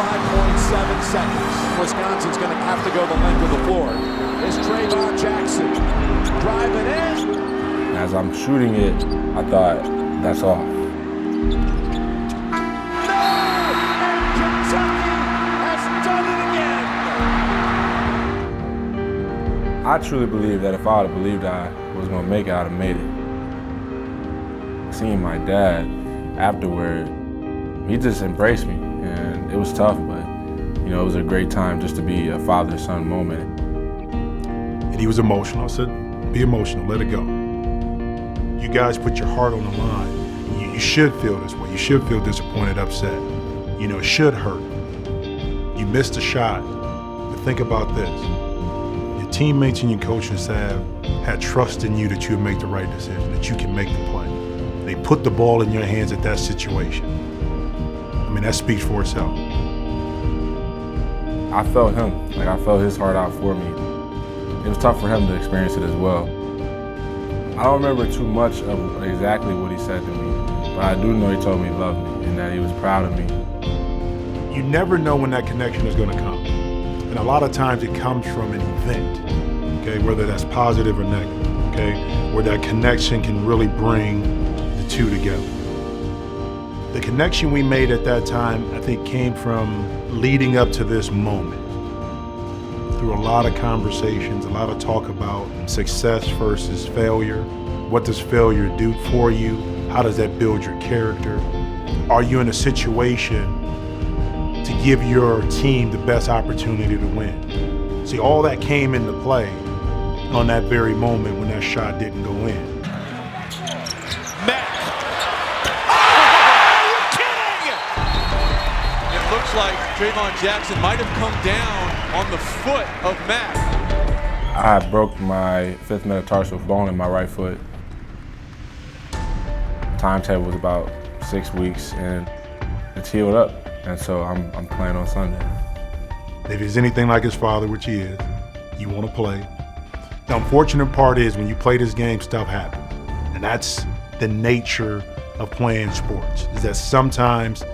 5.7 seconds. Wisconsin's going to have to go the length of the floor. Is Traevon Jackson driving in? As I'm shooting it, I thought, that's off. I truly believe that if I would have believed I was going to make it, I would have made it. Seeing my dad afterward, he just embraced me, and it was tough, but you know, it was a great time just to be a father-son moment. And he was emotional. I said, be emotional, let it go. You guys put your heart on the line. You should feel this way. You should feel disappointed, upset. You know, it should hurt. You missed a shot, but think about this. Teammates and your coaching staff had trust in you that you would make the right decision, that you can make the play. They put the ball in your hands at that situation. I mean, that speaks for itself. I felt him, like I felt his heart out for me. It was tough for him to experience it as well. I don't remember too much of exactly what he said to me, but I do know he told me he loved me and that he was proud of me. You never know when that connection is going to come. And a lot of times it comes from an event, okay, whether that's positive or negative, okay, where that connection can really bring the two together. The connection we made at that time, I think, came from leading up to this moment. Through a lot of conversations, a lot of talk about success versus failure. What does failure do for you? How does that build your character? Are you in a situation to give your team the best opportunity to win? See, all that came into play on that very moment when that shot didn't go in. Matt. Oh, are you kidding? It looks like Traevon Jackson might have come down on the foot of Matt. I broke my 5th metatarsal bone in my right foot. Timetable was about 6 weeks, and it's healed up. And so I'm playing on Sunday. If he's anything like his father, which he is, you want to play. The unfortunate part is when you play this game, stuff happens. And that's the nature of playing sports, is that sometimes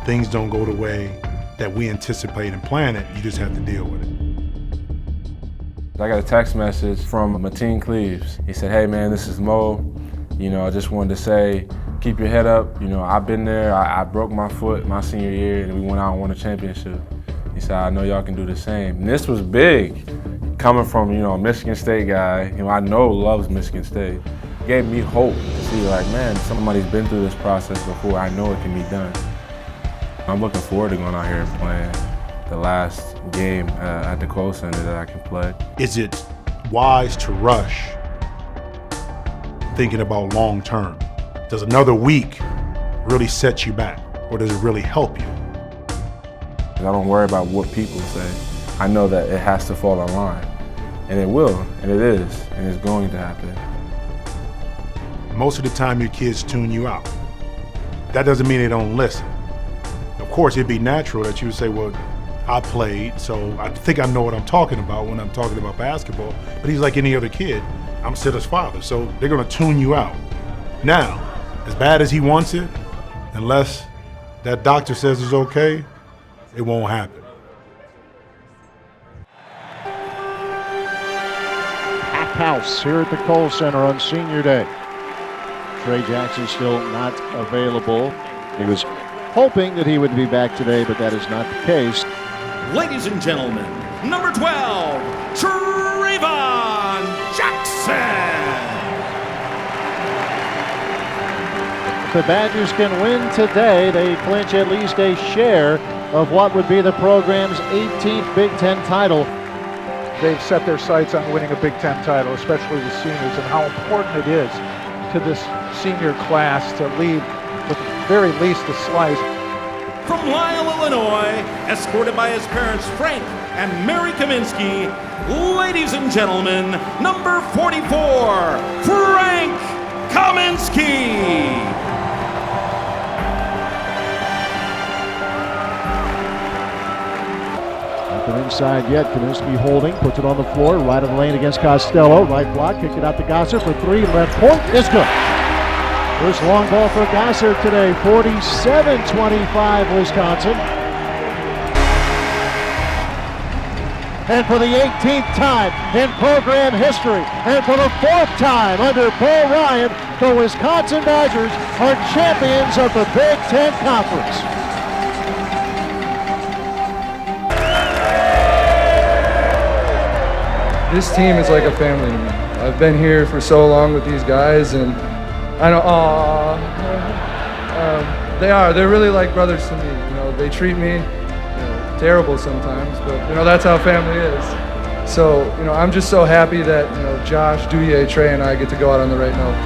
things don't go the way that we anticipate and plan it. You just have to deal with it. I got a text message from Mateen Cleaves. He said, hey man, this is Mo. You know, I just wanted to say, keep your head up. You know, I've been there. I broke my foot my senior year, and we went out and won a championship. He said, I know y'all can do the same. And this was big, coming from, you know, a Michigan State guy, you know, I know loves Michigan State. It gave me hope to see, like, man, somebody's been through this process before. I know it can be done. I'm looking forward to going out here and playing the last game at the Kohl Center that I can play. Is it wise to rush thinking about long term? Does another week really set you back, or does it really help you? I don't worry about what people say. I know that it has to fall in line, and it will, and it is, and it's going to happen. Most of the time your kids tune you out. That doesn't mean they don't listen. Of course, it'd be natural that you would say, well, I played, so I think I know what I'm talking about when I'm talking about basketball, but he's like any other kid. I'm Sitta's father, so they're gonna tune you out. Now, as bad as he wants it, unless that doctor says it's okay, it won't happen. Packed house here at the Kohl Center on Senior Day. Trey Jackson still not available. He was hoping that he would be back today, but that is not the case. Ladies and gentlemen, number 12, Traevon Jackson. If the Badgers can win today, they clinch at least a share of what would be the program's 18th Big Ten title. They've set their sights on winning a Big Ten title, especially the seniors, and how important it is to this senior class to leave with at the very least a slice. From Lisle, Illinois, escorted by his parents Frank and Mary Kaminsky, ladies and gentlemen, number 44, Frank Kaminsky. Nothing inside yet. Kaminsky holding, puts it on the floor, right of the lane against Costello. Right block, kicked it out to Gasser for three. Left point is good. First long ball for Gasser today, 47-25 Wisconsin. and for the 18th time in program history, and for the 4th time under Bo Ryan, the Wisconsin Badgers are champions of the Big Ten Conference. This team is like a family to me. I've been here for so long with these guys, and I know, they're really like brothers to me. You know, they treat me terrible sometimes, but that's how family is. So I'm just so happy that Josh, Douye, Trey, and I get to go out on the right note.